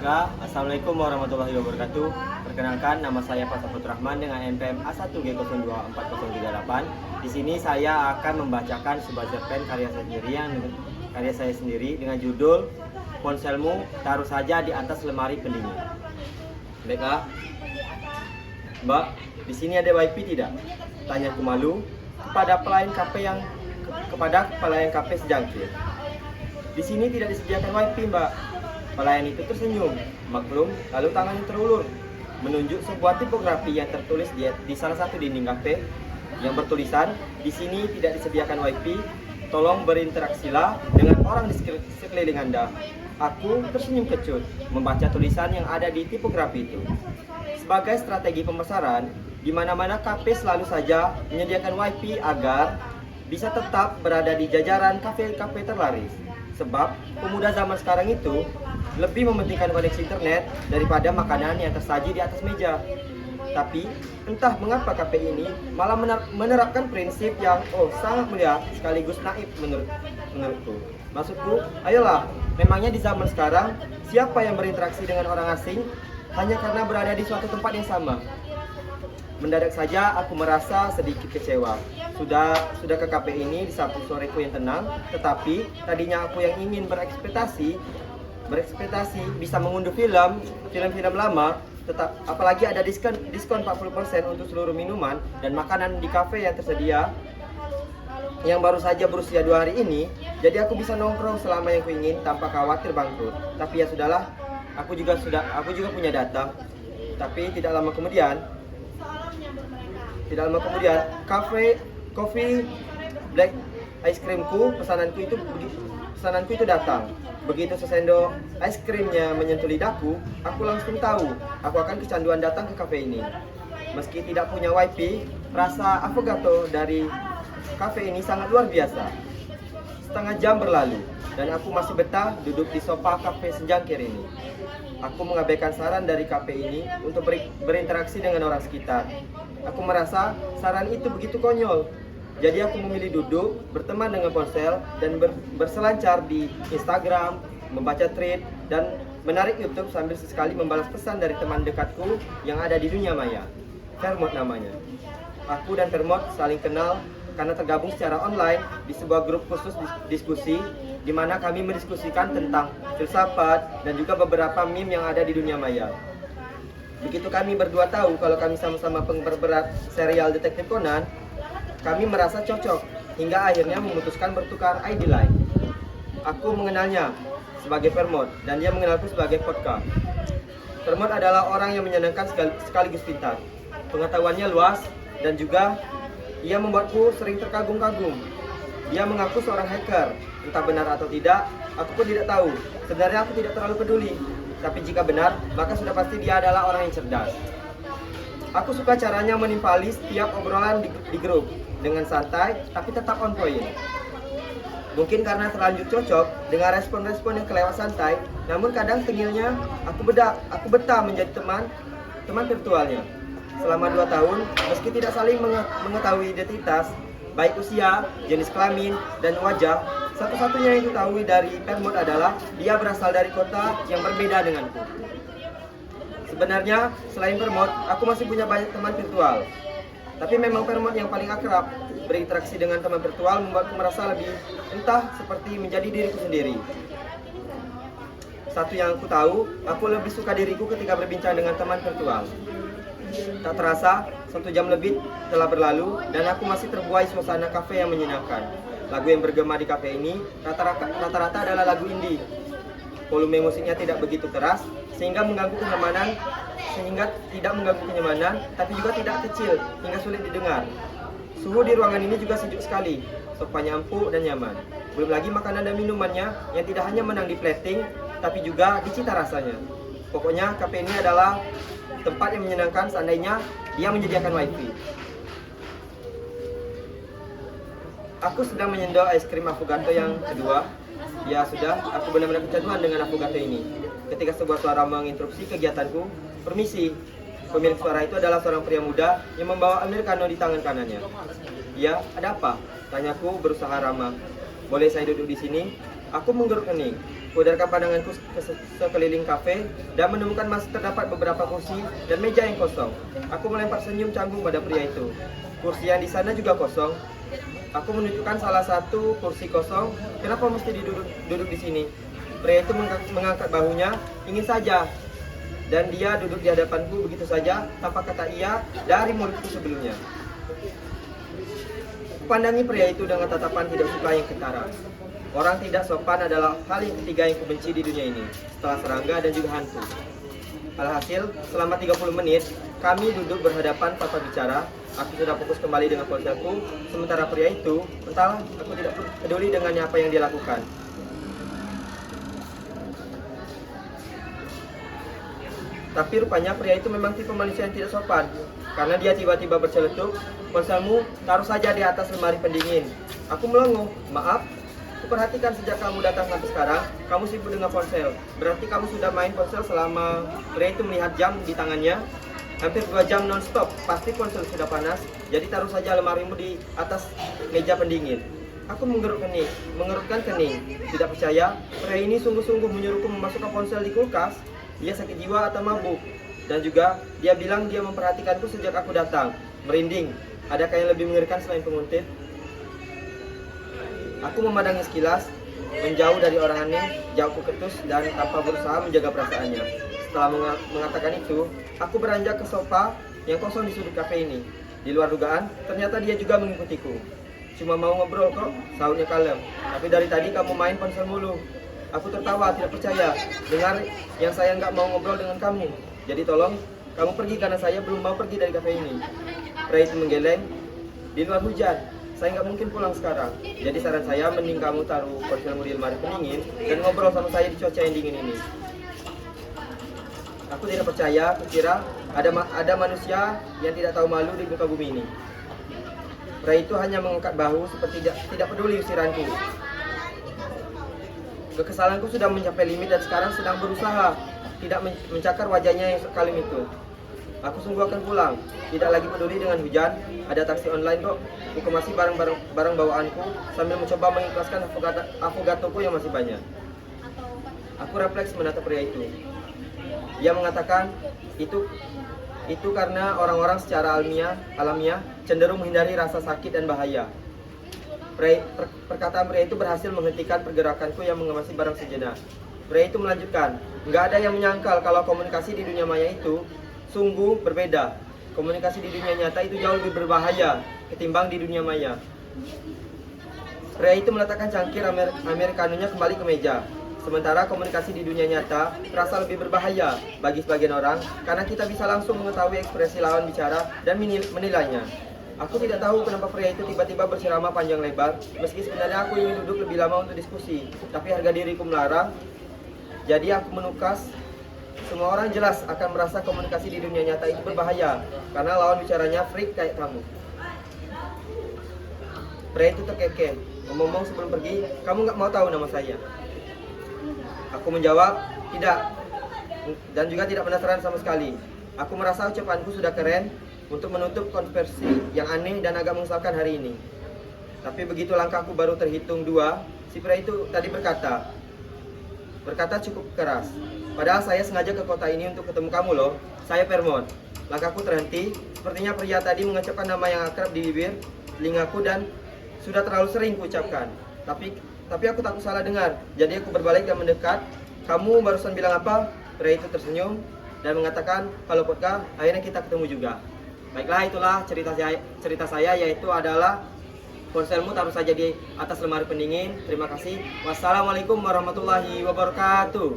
Baiklah, Assalamualaikum warahmatullahi wabarakatuh. Perkenalkan, nama saya Pak Saputra Rahman dengan NPM A1G024038. Di sini saya akan membacakan sebuah cerpen karya saya sendiri dengan judul Ponselmu Taruh Saja di Atas Lemari Pendingin. Baiklah, Mbak, di sini ada wifi tidak? Tanya aku malu kepada pelayan kafe sejangkir. Di sini tidak disediakan wifi, Mbak. Pelayan itu tersenyum, maklum, lalu tangannya terulur, menunjuk sebuah tipografi yang tertulis di salah satu dinding kafe yang bertulisan, di sini tidak disediakan wifi, tolong berinteraksilah dengan orang di sekeliling Anda. Aku tersenyum kecut, membaca tulisan yang ada di tipografi itu. Sebagai strategi pemasaran, di mana-mana kafe selalu saja menyediakan wifi agar bisa tetap berada di jajaran kafe-kafe terlaris. Sebab pemuda zaman sekarang itu lebih mementingkan koneksi internet daripada makanan yang tersaji di atas meja. Tapi entah mengapa kafe ini malah menerapkan prinsip yang sangat mulia sekaligus naif menurutku. Maksudku, ayolah, memangnya di zaman sekarang siapa yang berinteraksi dengan orang asing hanya karena berada di suatu tempat yang sama? Mendadak saja aku merasa sedikit kecewa. Sudah ke kafe ini di Sabtu soreku yang tenang, tetapi tadinya aku yang ingin berekspektasi bisa mengunduh film-film lama, apalagi ada diskon 40% untuk seluruh minuman dan makanan di kafe yang tersedia yang baru saja berusia 2 hari ini, jadi aku bisa nongkrong selama yang kuingin tanpa khawatir bangkrut. Tapi ya sudahlah, aku juga punya data. Tapi tidak lama kemudian Coffee Black ice creamku, pesananku itu datang. Begitu sesendok es krimnya menyentuh lidahku, aku langsung tahu aku akan kecanduan datang ke kafe ini. Meski tidak punya wifi, rasa affogato dari kafe ini sangat luar biasa. Setengah jam berlalu dan aku masih betah duduk di sofa kafe sejangkir ini. Aku mengabaikan saran dari kafe ini untuk berinteraksi dengan orang sekitar. Aku merasa saran itu begitu konyol. Jadi aku memilih duduk, berteman dengan ponsel, dan berselancar di Instagram, membaca thread, dan menarik YouTube sambil sesekali membalas pesan dari teman dekatku yang ada di dunia maya. Vermont namanya. Aku dan Vermont saling kenal karena tergabung secara online di sebuah grup khusus diskusi di mana kami mendiskusikan tentang filsafat dan juga beberapa meme yang ada di dunia maya. Begitu kami berdua tahu kalau kami sama-sama penggemar berat serial Detektif Conan, kami merasa cocok hingga akhirnya memutuskan bertukar ID line. Aku mengenalnya sebagai Vermont dan dia mengenalku sebagai Vodka. Vermont adalah orang yang menyenangkan sekaligus pintar. Pengetahuannya luas dan juga ia membuatku sering terkagum-kagum. Dia mengaku seorang hacker. Entah benar atau tidak, aku pun tidak tahu. Sebenarnya aku tidak terlalu peduli. Tapi jika benar, maka sudah pasti dia adalah orang yang cerdas. Aku suka caranya menimpali setiap obrolan di grup dengan santai tapi tetap on point. Mungkin karena terlanjur cocok dengan respon-respon yang kelewat santai, namun kadang tengilnya aku betah menjadi teman virtualnya. Selama 2 tahun, meski tidak saling mengetahui identitas, baik usia, jenis kelamin, dan wajah, satu-satunya yang diketahui dari Vermont adalah dia berasal dari kota yang berbeda denganku. Sebenarnya, selain Vermont, aku masih punya banyak teman virtual. Tapi memang Vermont yang paling akrab. Berinteraksi dengan teman virtual membuatku merasa lebih seperti menjadi diriku sendiri. Satu yang aku tahu, aku lebih suka diriku ketika berbincang dengan teman virtual. Tak terasa, 1 jam lebih telah berlalu dan aku masih terbuai suasana kafe yang menyenangkan. Lagu yang bergema di kafe ini rata-rata adalah lagu indie. Volume musiknya tidak begitu keras sehingga tidak mengganggu kenyamanan, tapi juga tidak kecil hingga sulit didengar. Suhu di ruangan ini juga sejuk sekali, sofanya empuk dan nyaman. Belum lagi makanan dan minumannya yang tidak hanya menang di plating, tapi juga dicita rasanya. Pokoknya kafe ini adalah tempat yang menyenangkan seandainya dia menyediakan wifi. Aku sedang menyendok es krim affogato yang kedua. Ya sudah, aku benar-benar kecanduan dengan affogato ini. Ketika sebuah suara menginterupsi kegiatanku, permisi. Pemilik suara itu adalah seorang pria muda yang membawa americano di tangan kanannya. Ya, ada apa? Tanyaku berusaha ramah. Boleh saya duduk di sini? Aku menggeruk hening. Kudarkan pandanganku ke sekeliling kafe dan menemukan masih terdapat beberapa kursi dan meja yang kosong. Aku melempar senyum canggung pada pria itu. Kursi yang di sana juga kosong. Aku menunjukkan salah satu kursi kosong. Kenapa mesti duduk di sini? Pria itu mengangkat bahunya, ingin saja. Dan dia duduk di hadapanku begitu saja, tanpa kata iya dari mulutku sebelumnya. Kupandangi pria itu dengan tatapan tidak suka yang ketara. Orang tidak sopan adalah hal yang ketiga yang kubenci di dunia ini, setelah serangga dan juga hantu. Alhasil, selama 30 menit, kami duduk berhadapan tanpa bicara. Aku sudah fokus kembali dengan ponselku, sementara pria itu, entahlah, aku tidak peduli dengannya apa yang dia lakukan. Tapi rupanya pria itu memang tipe manusia yang tidak sopan, karena dia tiba-tiba berceletuk, "Ponselmu taruh saja di atas lemari pendingin." Aku melongo, "Maaf, kuperhatikan sejak kamu datang sampai sekarang, kamu sibuk dengan ponsel. Berarti kamu sudah main ponsel selama..." Pria itu melihat jam di tangannya. "Hampir 2 jam non-stop, pasti ponsel sudah panas, jadi taruh saja lemarimu di atas meja pendingin." Aku mengerutkan kening. Tidak percaya, pria ini sungguh-sungguh menyuruhku memasukkan ponsel di kulkas. Dia sakit jiwa atau mabuk? Dan juga, dia bilang dia memperhatikanku sejak aku datang. Merinding, adakah yang lebih mengerikan selain penguntit? Aku memandangi sekilas, menjauh dari orang aneh, jauhku ketus dan tanpa berusaha menjaga perasaannya. Setelah mengatakan itu, aku beranjak ke sofa yang kosong di sudut kafe ini. Di luar dugaan, ternyata dia juga mengikutiku. "Cuma mau ngobrol kok," sahutnya kalem. "Tapi dari tadi kamu main ponsel mulu." Aku tertawa, tidak percaya. "Dengar, yang saya nggak mau ngobrol dengan kamu. Jadi tolong, kamu pergi karena saya belum mau pergi dari kafe ini." Pria itu menggeleng. "Di luar hujan. Saya nggak mungkin pulang sekarang. Jadi saran saya mending kamu taruh ponselmu di lemari pendingin dan ngobrol sama saya di cuaca yang dingin ini." Aku tidak percaya, kukira ada manusia yang tidak tahu malu di muka bumi ini. Pria itu hanya mengangkat bahu seperti tidak peduli usiranku. Kekesalanku sudah mencapai limit dan sekarang sedang berusaha tidak mencakar wajahnya yang sekalim itu. Aku sungguh akan pulang, tidak lagi peduli dengan hujan. Ada taksi online kok. Aku kemasi barang bawaanku sambil mencoba mengikhlaskan afogatoku yang masih banyak. Aku refleks menatap pria itu. Dia mengatakan itu karena orang-orang secara alamiah cenderung menghindari rasa sakit dan bahaya. Perkataan pria itu berhasil menghentikan pergerakanku yang mengemasi barang sejenak. Pria itu melanjutkan, "Nggak ada yang menyangkal kalau komunikasi di dunia maya itu sungguh berbeda. Komunikasi di dunia nyata itu jauh lebih berbahaya ketimbang di dunia maya." Pria itu meletakkan cangkir americanonya kembali ke meja. "Sementara komunikasi di dunia nyata terasa lebih berbahaya bagi sebagian orang karena kita bisa langsung mengetahui ekspresi lawan bicara dan menilainya." Aku tidak tahu kenapa pria itu tiba-tiba berceramah panjang lebar, meski sebenarnya aku ingin duduk lebih lama untuk diskusi, tapi harga diriku melarang. Jadi aku menukas, semua orang jelas akan merasa komunikasi di dunia nyata itu berbahaya karena lawan bicaranya freak kayak kamu. Pria itu terkekeh, ngomong sebelum pergi, "Kamu nggak mau tahu nama saya?" Aku menjawab, "Tidak," dan juga tidak penasaran sama sekali. Aku merasa ucapanku sudah keren untuk menutup konversi yang aneh dan agak mengesalkan hari ini. Tapi begitu langkahku baru terhitung 2, si pria itu tadi berkata cukup keras, "Padahal saya sengaja ke kota ini untuk ketemu kamu loh. Saya Vermont." Langkahku terhenti, sepertinya pria tadi mengucapkan nama yang akrab di bibir telingaku dan sudah terlalu sering kuucapkan. Tapi aku takut salah dengar, jadi aku berbalik dan mendekat. "Kamu barusan bilang apa?" Pria itu tersenyum dan mengatakan, "Halo Potka, akhirnya kita ketemu juga." Baiklah, itulah cerita saya, yaitu adalah ponselmu taruh saja di atas lemari pendingin. Terima kasih. Wassalamualaikum warahmatullahi wabarakatuh.